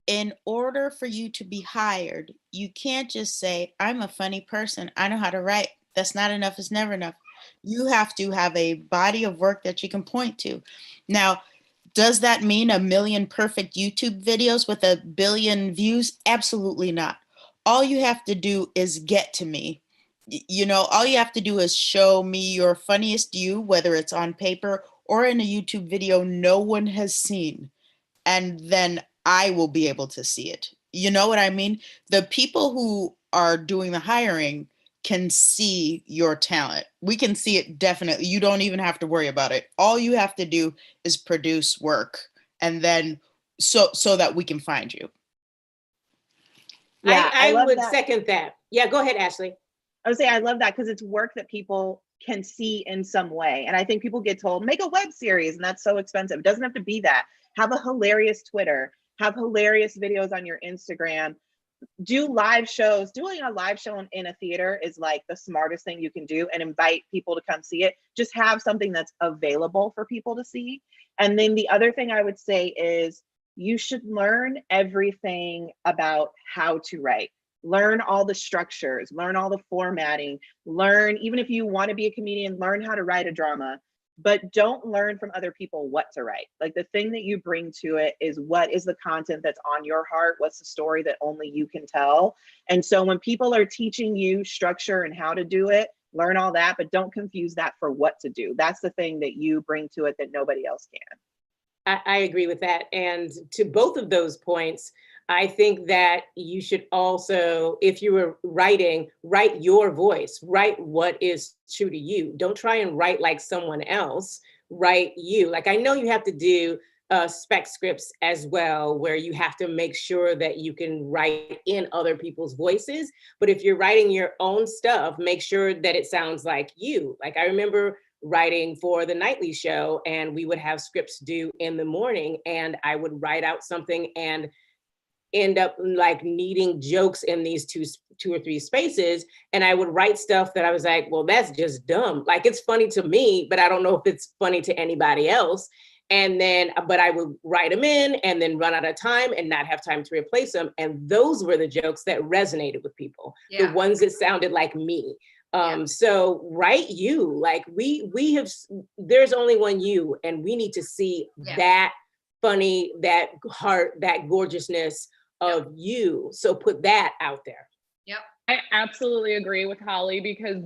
in order for you to be hired, you can't just say, I'm a funny person, I know how to write. That's not enough, it's never enough. You have to have a body of work that you can point to. Now, does that mean 1 million perfect YouTube videos with 1 billion views? Absolutely not. All you have to do is get to me. You know, all you have to do is show me your funniest you, whether it's on paper or in a YouTube video no one has seen. And then I will be able to see it. You know what I mean? The people who are doing the hiring can see your talent. We can see it definitely. You don't even have to worry about it. All you have to do is produce work, and then so that we can find you. Yeah, I love would that. second that. Yeah, go ahead, Ashley. I would say I love that because it's work that people can see in some way. And I think people get told, make a web series, and that's so expensive. It doesn't have to be that. Have a hilarious Twitter, have hilarious videos on your Instagram, do live shows. Doing a live show in a theater is like the smartest thing you can do, and invite people to come see it. Just have something that's available for people to see. And then the other thing I would say is you should learn everything about how to write. Learn all the structures, learn all the formatting, learn, even if you want to be a comedian, learn how to write a drama, but don't learn from other people what to write. Like, the thing that you bring to it is what is the content that's on your heart? What's the story that only you can tell? And so when people are teaching you structure and how to do it, learn all that, but don't confuse that for what to do. That's the thing that you bring to it that nobody else can. I agree with that. And to both of those points, I think that you should also, if you were writing, write your voice, write what is true to you. Don't try and write like someone else, write you. Like, I know you have to do spec scripts as well, where you have to make sure that you can write in other people's voices. But if you're writing your own stuff, make sure that it sounds like you. Like, I remember writing for the nightly show, and we would have scripts due in the morning, and I would write out something and end up like needing jokes in these two or three spaces. And I would write stuff that I was like, well, that's just dumb. Like, it's funny to me, but I don't know if it's funny to anybody else. And then, but I would write them in and then run out of time and not have time to replace them. And those were the jokes that resonated with people, the ones that sounded like me. So write you, like we have, there's only one you, and we need to see that funny, that heart, that gorgeousness of you. So put that out there. Yep. I absolutely agree with Holly, because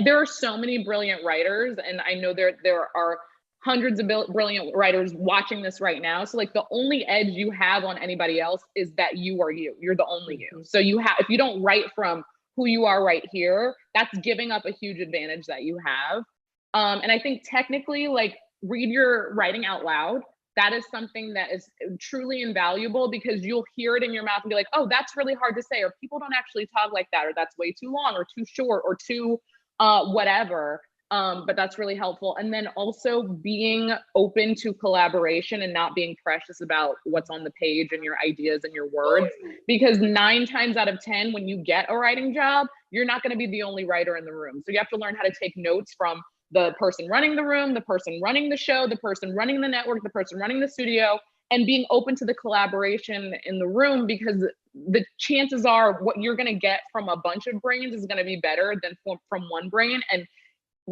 there are so many brilliant writers, and I know there are hundreds of brilliant writers watching this right now. So like, the only edge you have on anybody else is that you are you. You're the only you. So you have, if you don't write from who you are right here, that's giving up a huge advantage that you have. And I think technically, like, read your writing out loud. That is something that is truly invaluable, because you'll hear it in your mouth and be like, oh, that's really hard to say, or people don't actually talk like that, or that's way too long or too short or too whatever. But that's really helpful. And then also being open to collaboration and not being precious about what's on the page and your ideas and your words, because 9 times out of 10, when you get a writing job, you're not going to be the only writer in the room. So you have to learn how to take notes from the person running the room, the person running the show, the person running the network, the person running the studio, and being open to the collaboration in the room, because the chances are what you're going to get from a bunch of brains is going to be better than from one brain. And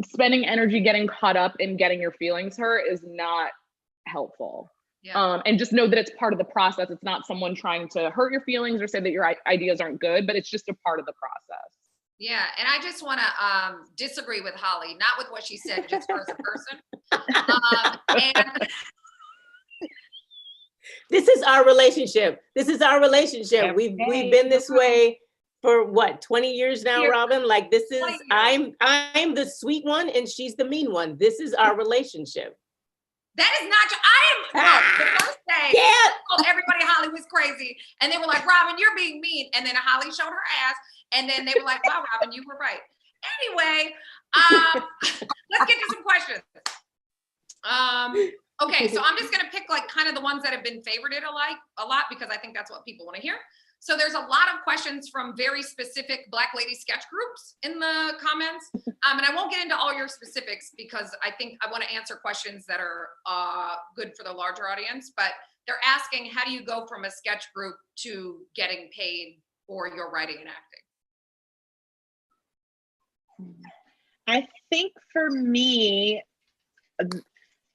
spending energy getting caught up in getting your feelings hurt is not helpful. And just know that it's part of the process. It's not someone trying to hurt your feelings or say that your ideas aren't good, but it's just a part of the process. Yeah, and I just want to disagree with Holly, not with what she said, just her as a person. And This is our relationship. This is our relationship. We've been this way for what, 20 years now, Robin? Like this is, I'm the sweet one and she's the mean one. This is our relationship. That is not true. The first day, I told everybody Holly was crazy. And they were like, Robin, you're being mean. And then Holly showed her ass. And then they were like, wow, Robin, you were right. Anyway, let's get to some questions. Okay, so I'm just gonna pick like kind of the ones that have been favorited a lot because I think that's what people want to hear. So there's a lot of questions from very specific Black lady sketch groups in the comments. And I won't get into all your specifics because I think I want to answer questions that are good for the larger audience, but they're asking, how do you go from a sketch group to getting paid for your writing and acting? I think for me,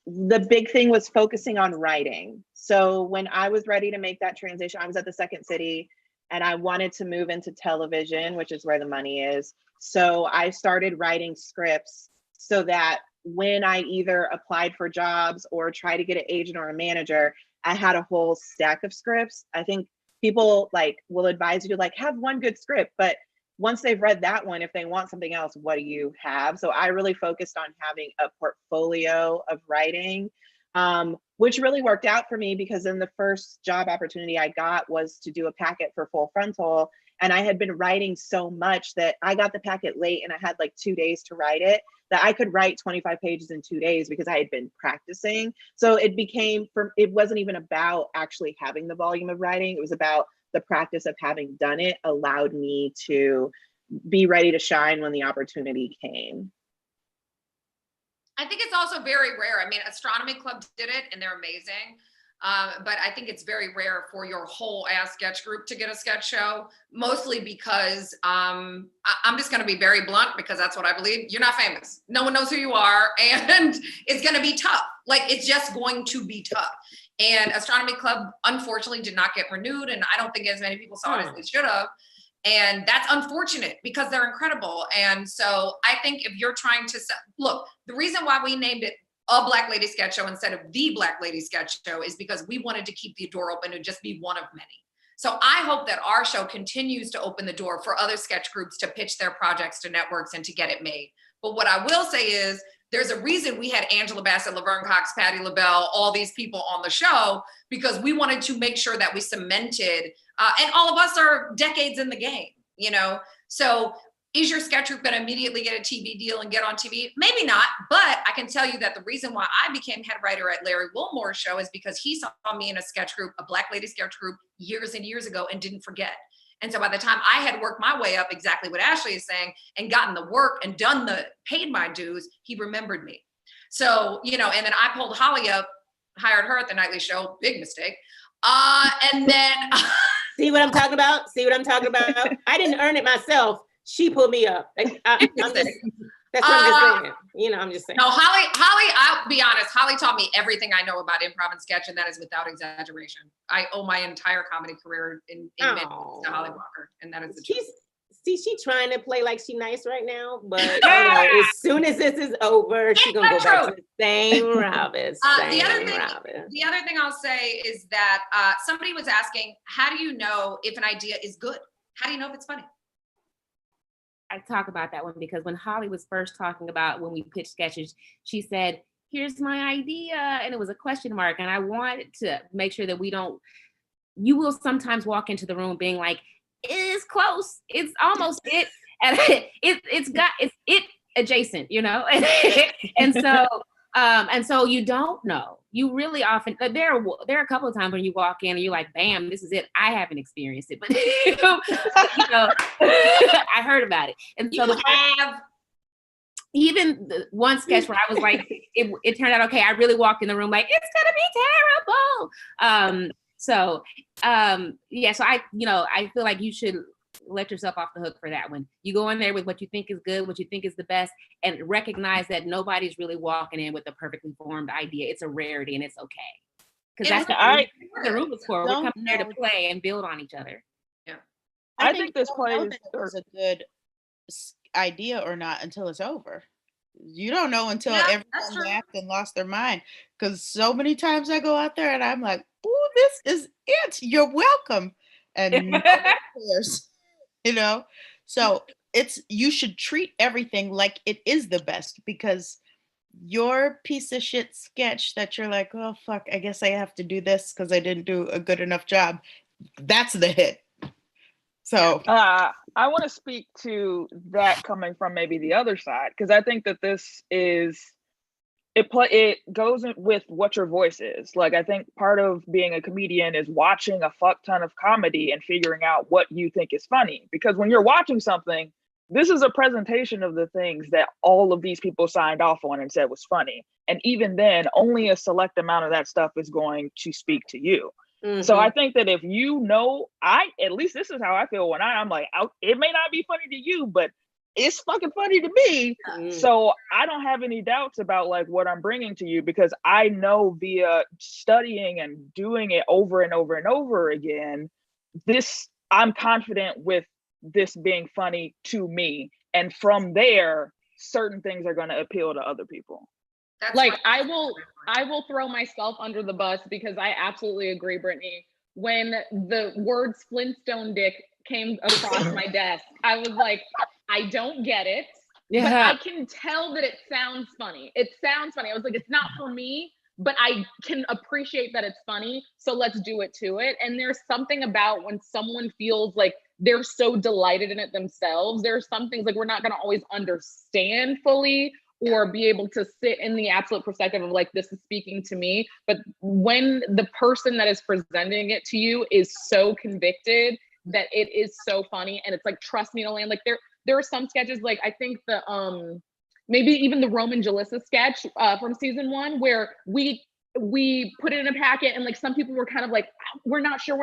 the big thing was focusing on writing. So when I was ready to make that transition, I was at the Second City and I wanted to move into television, which is where the money is. So I started writing scripts so that when I either applied for jobs or tried to get an agent or a manager, I had a whole stack of scripts. I think people like will advise you to like have one good script, but once they've read that one, if they want something else, what do you have? So I really focused on having a portfolio of writing, which really worked out for me because then the first job opportunity I got was to do a packet for Full Frontal. And I had been writing so much that I got the packet late and I had like 2 days to write it, that I could write 25 pages in 2 days because I had been practicing. So it became, it wasn't even about actually having the volume of writing. It was about the practice of having done it allowed me to be ready to shine when the opportunity came. I think it's also very rare. I mean, Astronomy Club did it and they're amazing. But I think it's very rare for your whole ass sketch group to get a sketch show, mostly because I'm just going to be very blunt because that's what I believe. You're not famous. No one knows who you are. And it's going to be tough. Like, it's just going to be tough. And Astronomy Club, unfortunately, did not get renewed. And I don't think as many people saw it as they should have. And that's unfortunate because they're incredible. And so I think if you're trying to look, the reason why we named it a Black Lady Sketch Show instead of the Black Lady Sketch Show is because we wanted to keep the door open and just be one of many. So I hope that our show continues to open the door for other sketch groups to pitch their projects to networks and to get it made. But what I will say is there's a reason we had Angela Bassett, Laverne Cox, Patti LaBelle, all these people on the show, because we wanted to make sure that we cemented, and all of us are decades in the game, you know? So is your sketch group going to immediately get a TV deal and get on TV? Maybe not, but I can tell you that the reason why I became head writer at Larry Wilmore's show is because he saw me in a sketch group, a Black lady sketch group, years and years ago and didn't forget. And so by the time I had worked my way up, exactly what Ashley is saying, and gotten the work and paid my dues, he remembered me. So, you know, and then I pulled Holly up, hired her at the nightly show, big mistake. And then. See what I'm talking about? See what I'm talking about? I didn't earn it myself. She pulled me up. That's what I'm just saying. You know, I'm just saying. No, Holly, I'll be honest. Holly taught me everything I know about improv and sketch, and that is without exaggeration. I owe my entire comedy career in minutes to Holly Walker, and that is the truth. She's trying to play like she's nice right now, but you know, as soon as this is over, she's gonna go back to the same Robin. The other thing I'll say is that somebody was asking, how do you know if an idea is good? How do you know if it's funny? I talk about that one because when Holly was first talking about when we pitched sketches, she said, here's my idea. And it was a question mark. And I wanted to make sure that you will sometimes walk into the room being like, it's close. It's almost it. And it's it adjacent, you know? And so you don't know. You really often, there are a couple of times when you walk in and you're like, bam, this is it. I haven't experienced it, but you know, I heard about it. And so even the one sketch where I was like, it turned out okay. I really walked in the room like, it's gonna be terrible. So I feel like you should let yourself off the hook for that one. You go in there with what you think is good, what you think is the best, and recognize that nobody's really walking in with a perfectly formed idea. It's a rarity and it's okay. Because that's what the room is for. We're coming there to play and build on each other. Yeah. I think this plays was a good idea or not until it's over. You don't know until everyone laughed and lost their mind. Because so many times I go out there and I'm like, ooh, this is it. You're welcome. And nobody cares, you know? So you should treat everything like it is the best, because your piece of shit sketch that you're like, oh, fuck, I guess I have to do this because I didn't do a good enough job. That's the hit. So I want to speak to that coming from maybe the other side, because I think that this is, it goes with what your voice is. Like, I think part of being a comedian is watching a fuck ton of comedy and figuring out what you think is funny. Because when you're watching something, this is a presentation of the things that all of these people signed off on and said was funny. And even then, only a select amount of that stuff is going to speak to you. Mm-hmm. So I think that if you know, at least this is how I feel when I'm like, it may not be funny to you, but it's fucking funny to me. Mm. So I don't have any doubts about like what I'm bringing to you, because I know via studying and doing it over and over and over again, I'm confident with this being funny to me. And from there, certain things are going to appeal to other people. That's like, I will throw myself under the bus, because I absolutely agree, Brittany. When the words Flintstone dick came across my desk, I was like, I don't get it, but I can tell that it sounds funny. It sounds funny. I was like, it's not for me, but I can appreciate that it's funny. So let's do it to it. And there's something about when someone feels like they're so delighted in it themselves. There's some things like we're not going to always understand fully or be able to sit in the absolute perspective of like, this is speaking to me. But when the person that is presenting it to you is so convicted that it is so funny, and it's like, trust me to land, like there are some sketches, like I think the maybe even the Roman Jalissa sketch from season 1, where we put it in a packet, and like some people were kind of like, we're not sure.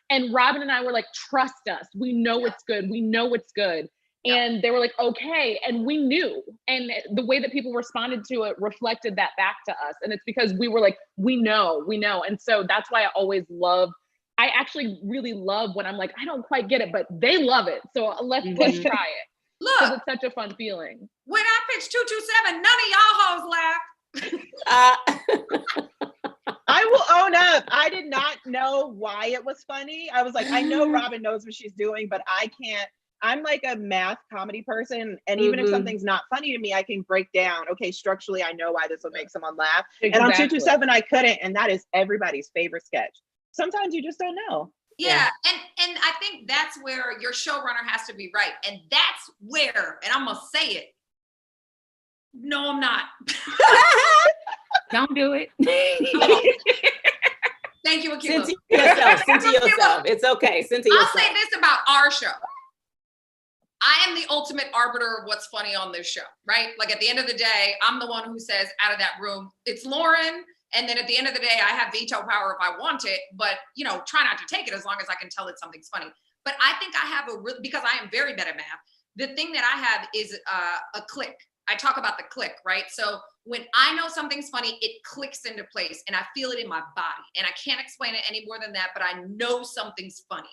And Robin and I were like, trust us, we know it's good. We know it's good. And they were like, okay. And we knew. And the way that people responded to it reflected that back to us. And it's because we were like, we know. And so that's why I actually really love when I'm like, I don't quite get it, but they love it. So let's try it. Look, it's such a fun feeling. When I pitched 227, none of y'all hoes laughed. I will own up. I did not know why it was funny. I was like, I know Robin knows what she's doing, but I can't. I'm like a math comedy person. And even if something's not funny to me, I can break down, okay, structurally, I know why this will make someone laugh. Exactly. And on 227, I couldn't. And that is everybody's favorite sketch. Sometimes you just don't know. Yeah. And I think that's where your showrunner has to be right. And that's where, and I'm going to say it. No, I'm not. Don't do it. Thank you, Akilah. Cynthia yourself. It's okay. Cynthia yourself. I'll say this about our show. I am the ultimate arbiter of what's funny on this show, right? Like at the end of the day, I'm the one who says out of that room, it's Lauren. And then at the end of the day, I have veto power if I want it, but try not to take it as long as I can tell it something's funny. But I think I have because I am very bad at math. The thing that I have is a click. I talk about the click, right? So when I know something's funny, it clicks into place and I feel it in my body. And I can't explain it any more than that, but I know something's funny.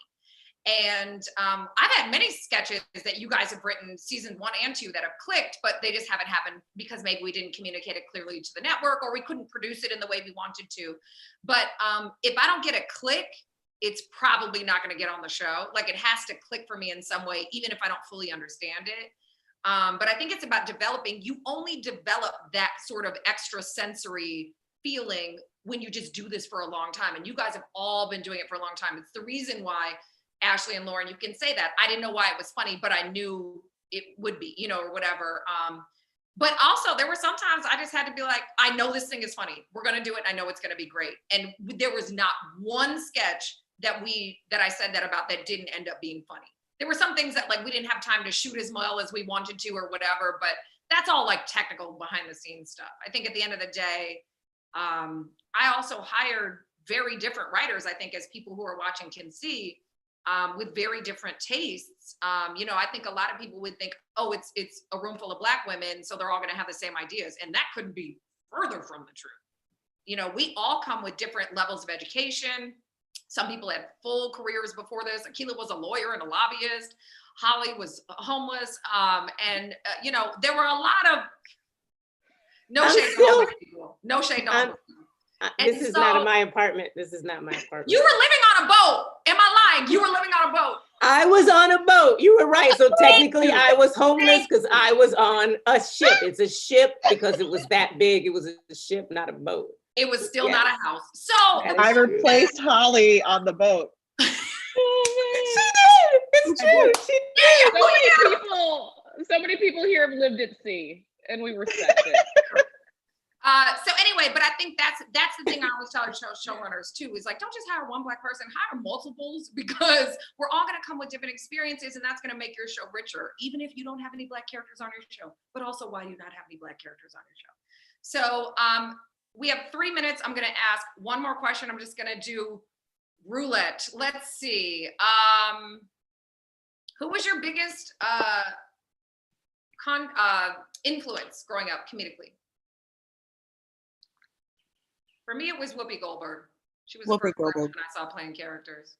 And I've had many sketches that you guys have written season 1 and 2 that have clicked, but they just haven't happened because maybe we didn't communicate it clearly to the network or we couldn't produce it in the way we wanted to. But if I don't get a click, it's probably not going to get on the show. Like it has to click for me in some way, even if I don't fully understand it. But I think it's about developing. You only develop that sort of extra sensory feeling when you just do this for a long time. And you guys have all been doing it for a long time. It's the reason why Ashley and Lauren, you can say that. I didn't know why it was funny, but I knew it would be, or whatever. But also there were sometimes I just had to be like, I know this thing is funny. We're going to do it. I know it's going to be great. And there was not one sketch that I said that about that didn't end up being funny. There were some things that like we didn't have time to shoot as well as we wanted to or whatever, but that's all like technical behind the scenes stuff. I think at the end of the day, I also hired very different writers, I think, as people who are watching can see, with very different tastes. I think a lot of people would think, oh, it's a room full of Black women, so they're all going to have the same ideas. And that couldn't be further from the truth. We all come with different levels of education. Some people had full careers before this. Akilah was a lawyer and a lobbyist. Holly was homeless. There were a lot of no shade to people. No shade to people. This is so- not my apartment. This is not my apartment. You were living on a boat. Am I lying? You were living on a boat. I was on a boat. You were right. So technically I was homeless because I was on a ship. It's a ship because it was that big. It was a ship, not a boat. It was still Yes. not a house. So I replaced Holly on the boat. She did. It's true. She did. So many people here have lived at sea, and we respect it. So anyway, but I think that's the thing I always tell our showrunners too, is like, don't just hire one Black person, hire multiples, because we're all gonna come with different experiences, and that's gonna make your show richer, even if you don't have any Black characters on your show. But also, why do you not have any Black characters on your show? So we have 3 minutes. I'm gonna ask one more question. I'm just gonna do roulette. Let's see. Who was your biggest influence growing up comedically? For me, it was Whoopi Goldberg. She was the Whoopi first person Goldberg. I saw playing characters.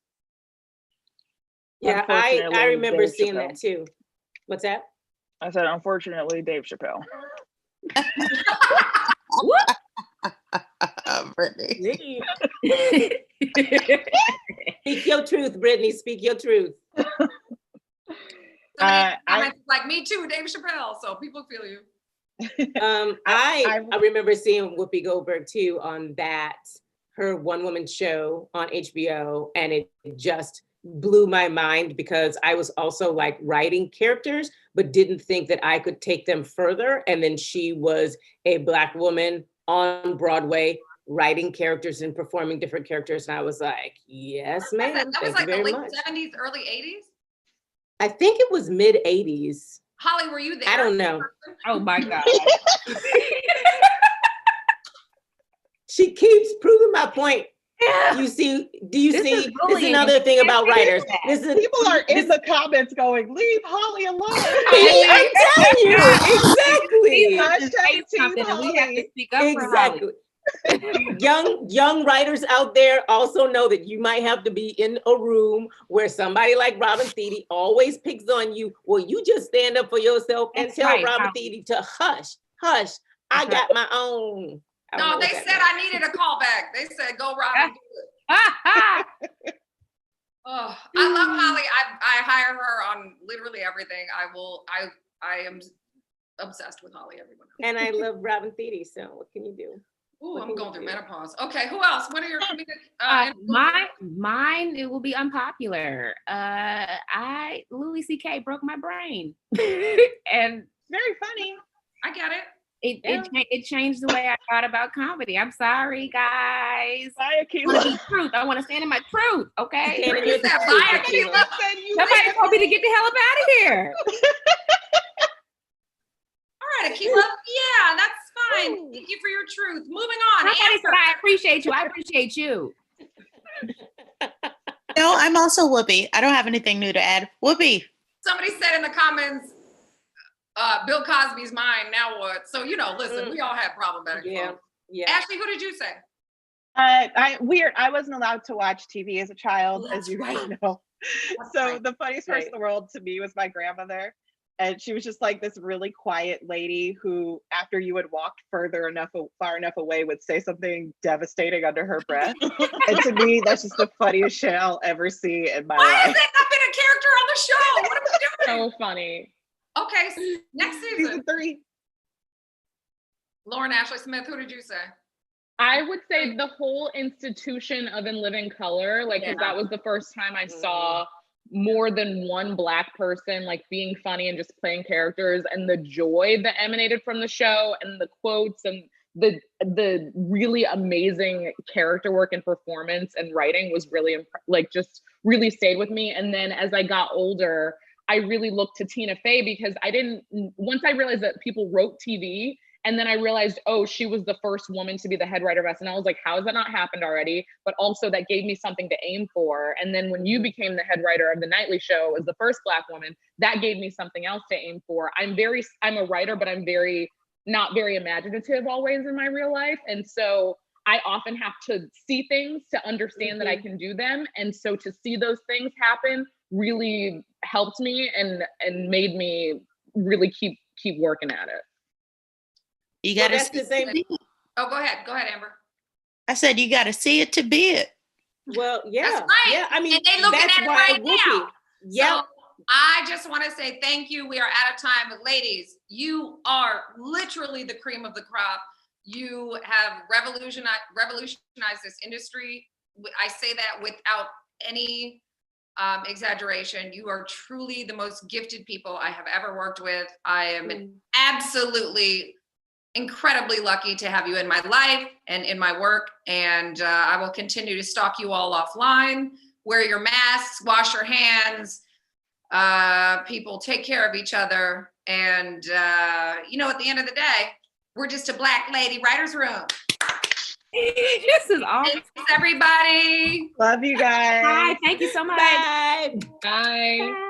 Yeah, I Unfortunately, remember Dave seeing Chappelle. that too. What's that? I said, unfortunately, Dave Chappelle. Brittany. Speak your truth, Brittany. Speak your truth. Comments like me too, Dave Chappelle. So people feel you. I remember seeing Whoopi Goldberg too on her one-woman show on HBO, and it just blew my mind because I was also like writing characters, but didn't think that I could take them further. And then she was a Black woman on Broadway writing characters and performing different characters, and I was like, yes, ma'am. That was Thank like you the very late much. 70s, early 80s. I think it was mid 80s. Holly, were you there? I don't know. Oh my God. She keeps proving my point. You see, do you This see? is This is bullying. another thing about writers. This is People are in the comments going, leave Holly alone. I'm telling you, exactly. Hashtag Team Something, and we have to Holly. speak up for Holly. Exactly. young writers out there also know that you might have to be in a room where somebody like Robin Thede always picks on you. Well, you just stand up for yourself and That's tell right, Robin Holly. Thede to hush. I got my own. I don't know No, what they that said means. I needed a callback. They said, go Robin, do it. Oh, I love Holly. I hire her on literally everything. I am obsessed with Holly, everyone knows. And I love Robin Thede, so what can you do? Ooh, What I'm can going you through do? menopause. Okay, who else? What are your comedic Mine, it will be unpopular. Louis C.K. broke my brain. And Very funny. I get it. it changed the way I thought about comedy. I'm sorry, guys. Bye, I want to be truth. I want to stand in my truth. Okay. Stand in your Who's that? truth, Bye, Akilah. Akilah. Somebody told me to get the hell up out of here. All right, Akilah. Yeah, that's fine. Thank you for your truth. Moving on. Somebody Amber. said I appreciate you. I appreciate you. No, I'm also Whoopi. I don't have anything new to add. Whoopi. Somebody said in the comments, Bill Cosby's mine. Now what? So listen, we all have problematic folks. Yeah. Ashley, who did you say? I wasn't allowed to watch TV as a child, as you guys know. So the funniest person in the world to me was my grandmother. And she was just like this really quiet lady who, after you had walked far enough away, would say something devastating under her breath. And to me, that's just the funniest shit I'll ever see in my Why life. has that not been a character on the show? What are we doing? So funny. Okay, so next season. Season 3. Lauren Ashley Smith, who did you say? I would say the whole institution of In Living Color, like, 'cause that was the first time I saw more than one Black person like being funny and just playing characters, and the joy that emanated from the show and the quotes and the really amazing character work and performance and writing was really just really stayed with me. And then as I got older, I really looked to Tina Fey because once I realized that people wrote TV, and then I realized, oh, she was the first woman to be the head writer of SNL. I was like, how has that not happened already? But also that gave me something to aim for. And then when you became the head writer of The Nightly Show as the first Black woman, that gave me something else to aim for. I'm a writer, but I'm not very imaginative always in my real life. And so I often have to see things to understand that I can do them. And so to see those things happen really helped me and made me really keep working at it. You got that's the same. Oh, go ahead, Amber. I said, you got to see it to be it. Well, yeah. That's right. Yeah, I mean, and they looking that's at it why right it will now. be. Yeah. So I just want to say thank you. We are out of time. Ladies, you are literally the cream of the crop. You have revolutionized this industry. I say that without any exaggeration. You are truly the most gifted people I have ever worked with. I am absolutely incredibly lucky to have you in my life and in my work. And I will continue to stalk you all offline. Wear your masks, wash your hands. People take care of each other. And, at the end of the day, we're just a Black lady writer's room. This is awesome. Thanks, everybody. Love you guys. Bye. Thank you so much. Bye. Bye.